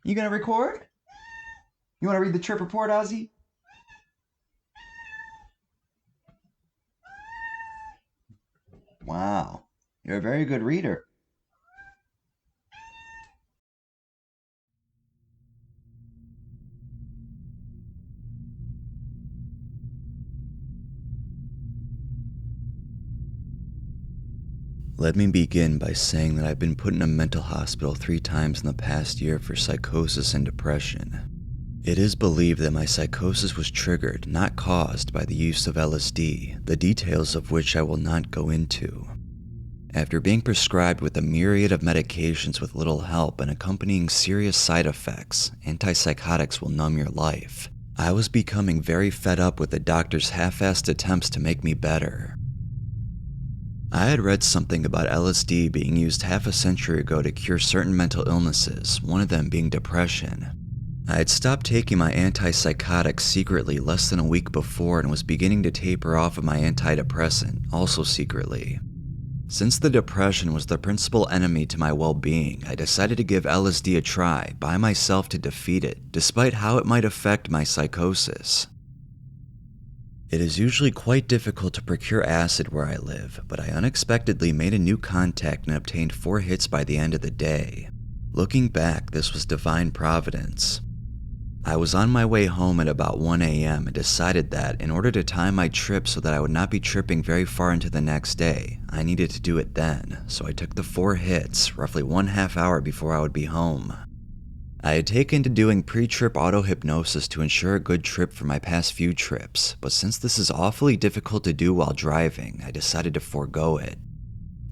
You gonna record? You wanna read the trip report, Ozzy? Wow, you're a very good reader. Let me begin by saying that I've been put in a mental hospital 3 times in the past year for psychosis and depression. It is believed that my psychosis was triggered, not caused, by the use of LSD, the details of which I will not go into. After being prescribed with a myriad of medications with little help and accompanying serious side effects, antipsychotics will numb your life. I was becoming very fed up with the doctor's half-assed attempts to make me better. I had read something about LSD being used half a century ago to cure certain mental illnesses, one of them being depression. I had stopped taking my antipsychotics secretly less than a week before and was beginning to taper off of my antidepressant, also secretly. Since the depression was the principal enemy to my well-being, I decided to give LSD a try by myself to defeat it, despite how it might affect my psychosis. It is usually quite difficult to procure acid where I live, but I unexpectedly made a new contact and obtained 4 hits by the end of the day. Looking back, this was divine providence. I was on my way home at about 1 a.m. and decided that, in order to time my trip so that I would not be tripping very far into the next day, I needed to do it then, so I took the 4 hits, roughly 1/2 hour before I would be home. I had taken to doing pre-trip auto-hypnosis to ensure a good trip for my past few trips, but since this is awfully difficult to do while driving, I decided to forego it.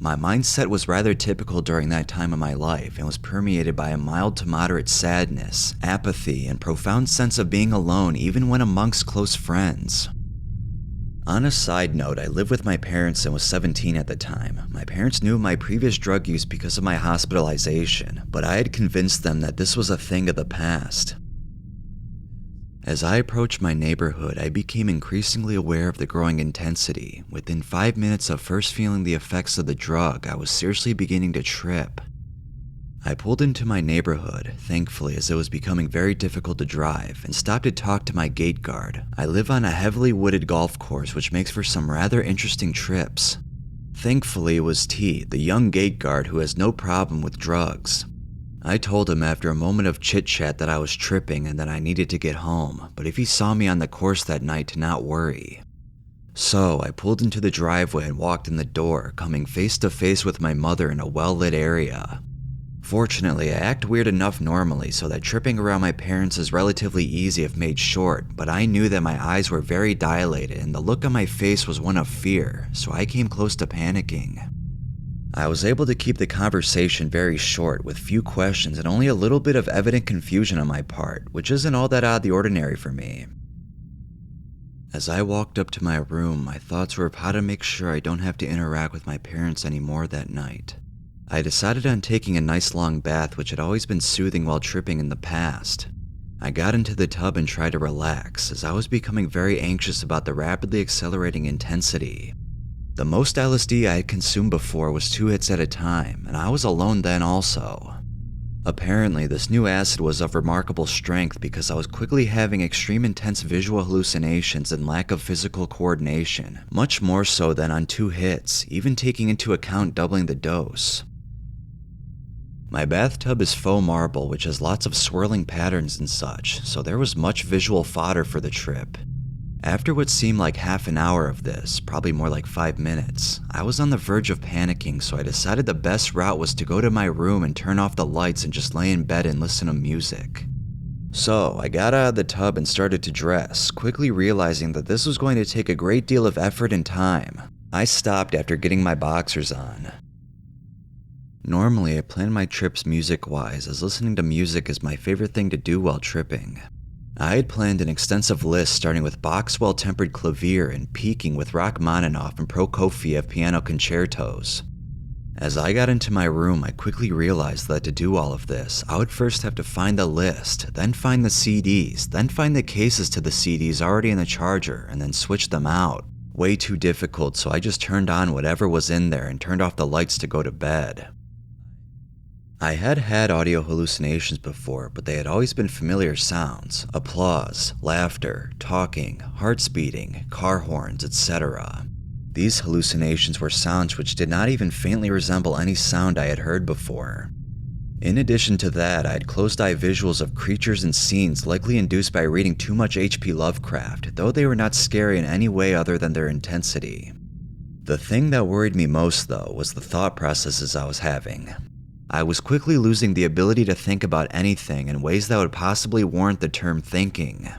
My mindset was rather typical during that time of my life and was permeated by a mild to moderate sadness, apathy, and profound sense of being alone even when amongst close friends. On a side note, I lived with my parents and was 17 at the time. My parents knew of my previous drug use because of my hospitalization, but I had convinced them that this was a thing of the past. As I approached my neighborhood, I became increasingly aware of the growing intensity. Within 5 minutes of first feeling the effects of the drug, I was seriously beginning to trip. I pulled into my neighborhood, thankfully, as it was becoming very difficult to drive, and stopped to talk to my gate guard. I live on a heavily wooded golf course, which makes for some rather interesting trips. Thankfully, it was T, the young gate guard who has no problem with drugs. I told him after a moment of chit-chat that I was tripping and that I needed to get home, but if he saw me on the course that night, to not worry. So, I pulled into the driveway and walked in the door, coming face to face with my mother in a well-lit area. Fortunately, I act weird enough normally so that tripping around my parents is relatively easy if made short, but I knew that my eyes were very dilated and the look on my face was one of fear, so I came close to panicking. I was able to keep the conversation very short with few questions and only a little bit of evident confusion on my part, which isn't all that out of the ordinary for me. As I walked up to my room, my thoughts were of how to make sure I don't have to interact with my parents anymore that night. I decided on taking a nice long bath, which had always been soothing while tripping in the past. I got into the tub and tried to relax, as I was becoming very anxious about the rapidly accelerating intensity. The most LSD I had consumed before was 2 hits at a time, and I was alone then also. Apparently, this new acid was of remarkable strength because I was quickly having extreme intense visual hallucinations and lack of physical coordination, much more so than on 2 hits, even taking into account doubling the dose. My bathtub is faux marble, which has lots of swirling patterns and such, so there was much visual fodder for the trip. After what seemed like half an hour of this, probably more like 5 minutes, I was on the verge of panicking, so I decided the best route was to go to my room and turn off the lights and just lay in bed and listen to music. So, I got out of the tub and started to dress, quickly realizing that this was going to take a great deal of effort and time. I stopped after getting my boxers on. Normally, I plan my trips music-wise, as listening to music is my favorite thing to do while tripping. I had planned an extensive list starting with Bach's Well-Tempered Clavier and peaking with Rachmaninoff and Prokofiev piano concertos. As I got into my room, I quickly realized that to do all of this, I would first have to find the list, then find the CDs, then find the cases to the CDs already in the charger, and then switch them out. Way too difficult, so I just turned on whatever was in there and turned off the lights to go to bed. I had had audio hallucinations before, but they had always been familiar sounds: applause, laughter, talking, hearts beating, car horns, etc. These hallucinations were sounds which did not even faintly resemble any sound I had heard before. In addition to that, I had closed-eye visuals of creatures and scenes likely induced by reading too much H.P. Lovecraft, though they were not scary in any way other than their intensity. The thing that worried me most, though, was the thought processes I was having. I was quickly losing the ability to think about anything in ways that would possibly warrant the term thinking.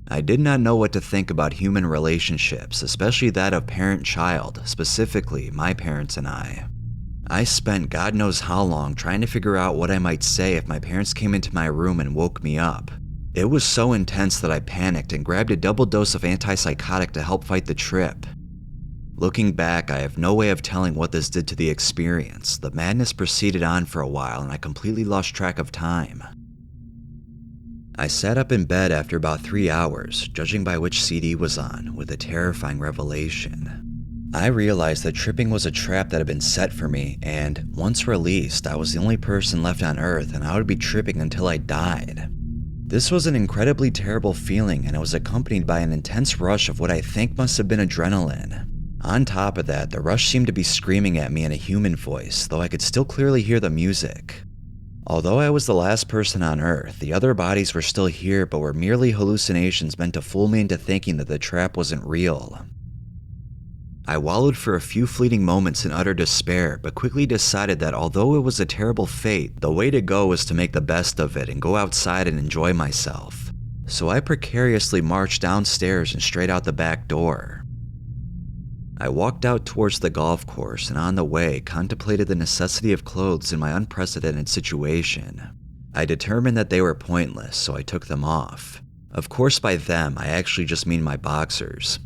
I did not know what to think about human relationships, especially that of parent-child, specifically my parents and I. I spent God knows how long trying to figure out what I might say if my parents came into my room and woke me up. It was so intense that I panicked and grabbed a double dose of antipsychotic to help fight the trip. Looking back, I have no way of telling what this did to the experience. The madness proceeded on for a while and I completely lost track of time. I sat up in bed after about 3 hours, judging by which CD was on, with a terrifying revelation. I realized that tripping was a trap that had been set for me, and once released, I was the only person left on Earth and I would be tripping until I died. This was an incredibly terrible feeling, and it was accompanied by an intense rush of what I think must have been adrenaline. On top of that, the rush seemed to be screaming at me in a human voice, though I could still clearly hear the music. Although I was the last person on Earth, the other bodies were still here but were merely hallucinations meant to fool me into thinking that the trap wasn't real. I wallowed for a few fleeting moments in utter despair, but quickly decided that although it was a terrible fate, the way to go was to make the best of it and go outside and enjoy myself. So I precariously marched downstairs and straight out the back door. I walked out towards the golf course and on the way contemplated the necessity of clothes in my unprecedented situation. I determined that they were pointless, so I took them off. Of course, by them, I actually just mean my boxers.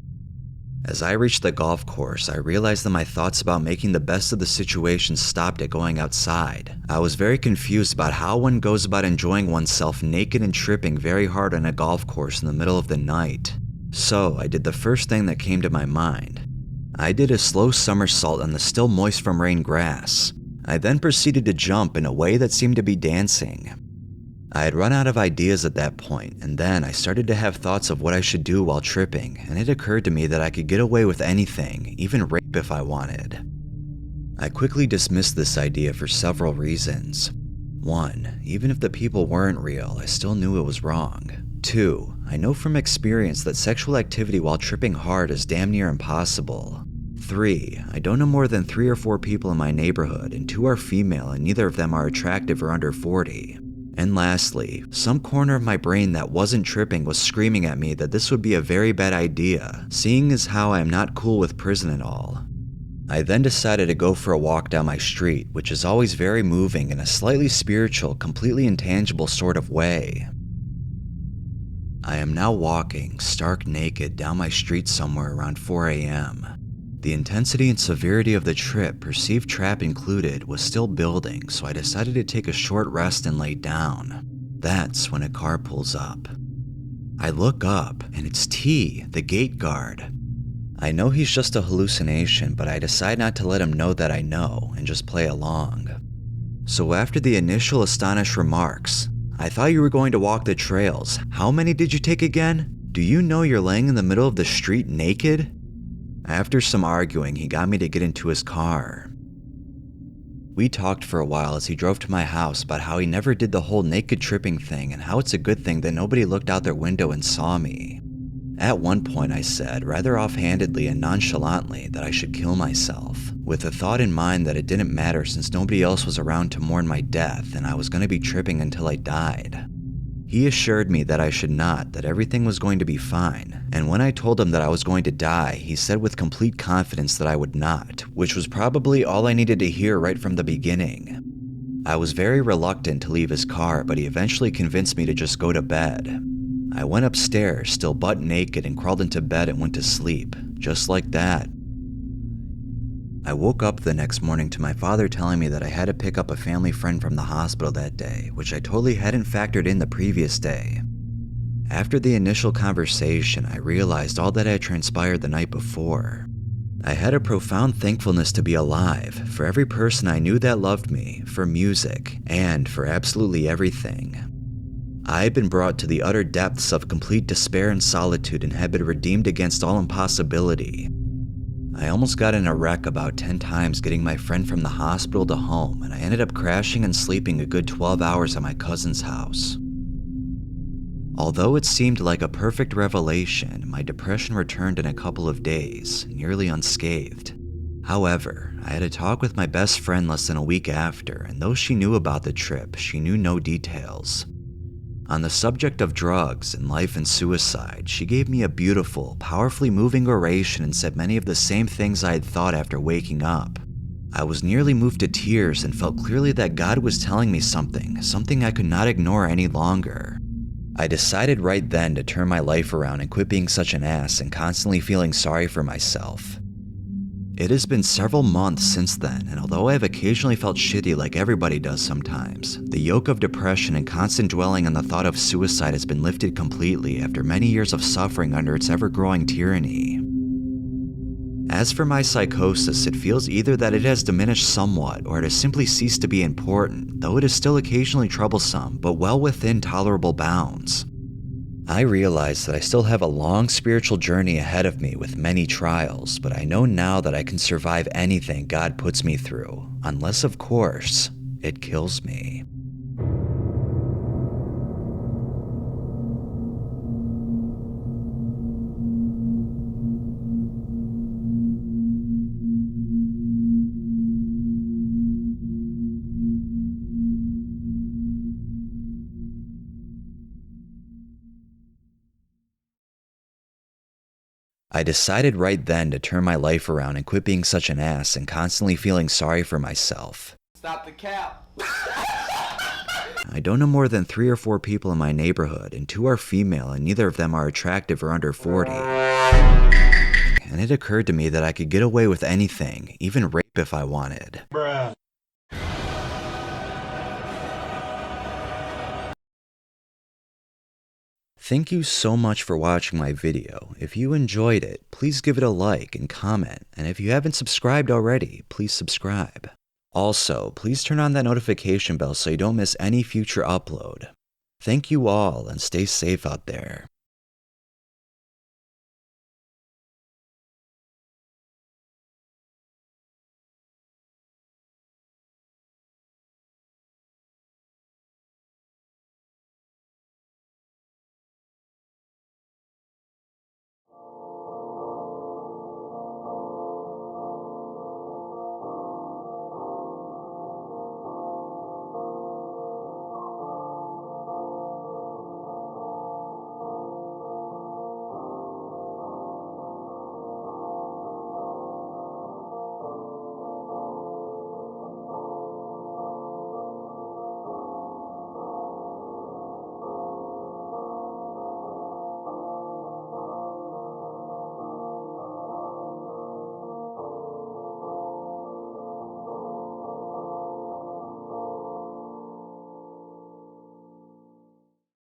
As I reached the golf course, I realized that my thoughts about making the best of the situation stopped at going outside. I was very confused about how one goes about enjoying oneself naked and tripping very hard on a golf course in the middle of the night. So I did the first thing that came to my mind. I did a slow somersault on the still moist from rain grass. I then proceeded to jump in a way that seemed to be dancing. I had run out of ideas at that point, and then I started to have thoughts of what I should do while tripping, and it occurred to me that I could get away with anything, even rape if I wanted. I quickly dismissed this idea for several reasons. 1. Even if the people weren't real, I still knew it was wrong. 2. I know from experience that sexual activity while tripping hard is damn near impossible. 3. I don't know more than 3 or 4 people in my neighborhood, and 2 are female and neither of them are attractive or under 40. And lastly, some corner of my brain that wasn't tripping was screaming at me that this would be a very bad idea, seeing as how I am not cool with prison at all. I then decided to go for a walk down my street, which is always very moving in a slightly spiritual, completely intangible sort of way. I am now walking, stark naked, down my street somewhere around 4 a.m. The intensity and severity of the trip, perceived trap included, was still building, so I decided to take a short rest and lay down. That's when a car pulls up. I look up, and it's T, the gate guard. I know he's just a hallucination, but I decide not to let him know that I know, and just play along. So after the initial astonished remarks, "I thought you were going to walk the trails. How many did you take again? Do you know you're laying in the middle of the street naked?" After some arguing, he got me to get into his car. We talked for a while as he drove to my house about how he never did the whole naked tripping thing and how it's a good thing that nobody looked out their window and saw me. At one point I said, rather offhandedly and nonchalantly, that I should kill myself, with the thought in mind that it didn't matter since nobody else was around to mourn my death and I was going to be tripping until I died. He assured me that I should not, that everything was going to be fine, and when I told him that I was going to die, he said with complete confidence that I would not, which was probably all I needed to hear right from the beginning. I was very reluctant to leave his car, but he eventually convinced me to just go to bed. I went upstairs, still butt naked, and crawled into bed and went to sleep, just like that. I woke up the next morning to my father telling me that I had to pick up a family friend from the hospital that day, which I totally hadn't factored in the previous day. After the initial conversation, I realized all that had transpired the night before. I had a profound thankfulness to be alive, for every person I knew that loved me, for music, and for absolutely everything. I had been brought to the utter depths of complete despair and solitude and had been redeemed against all impossibility. I almost got in a wreck about 10 times getting my friend from the hospital to home, and I ended up crashing and sleeping a good 12 hours at my cousin's house. Although it seemed like a perfect revelation, my depression returned in a couple of days, nearly unscathed. However, I had a talk with my best friend less than a week after, and though she knew about the trip, she knew no details. On the subject of drugs and life and suicide, she gave me a beautiful, powerfully moving oration and said many of the same things I had thought after waking up. I was nearly moved to tears and felt clearly that God was telling me something I could not ignore any longer. I decided right then to turn my life around and quit being such an ass and constantly feeling sorry for myself. It has been several months since then, and although I have occasionally felt shitty like everybody does sometimes, the yoke of depression and constant dwelling on the thought of suicide has been lifted completely after many years of suffering under its ever-growing tyranny. As for my psychosis, it feels either that it has diminished somewhat or it has simply ceased to be important, though it is still occasionally troublesome, but well within tolerable bounds. I realize that I still have a long spiritual journey ahead of me with many trials, but I know now that I can survive anything God puts me through, unless, of course, it kills me. I decided right then to turn my life around and quit being such an ass and constantly feeling sorry for myself. Stop the cap. I don't know more than 3 or 4 people in my neighborhood, and 2 are female and neither of them are attractive or under 40. And it occurred to me that I could get away with anything, even rape if I wanted. Bruh. Thank you so much for watching my video. If you enjoyed it, please give it a like and comment, and if you haven't subscribed already, please subscribe. Also, please turn on that notification bell so you don't miss any future upload. Thank you all, and stay safe out there.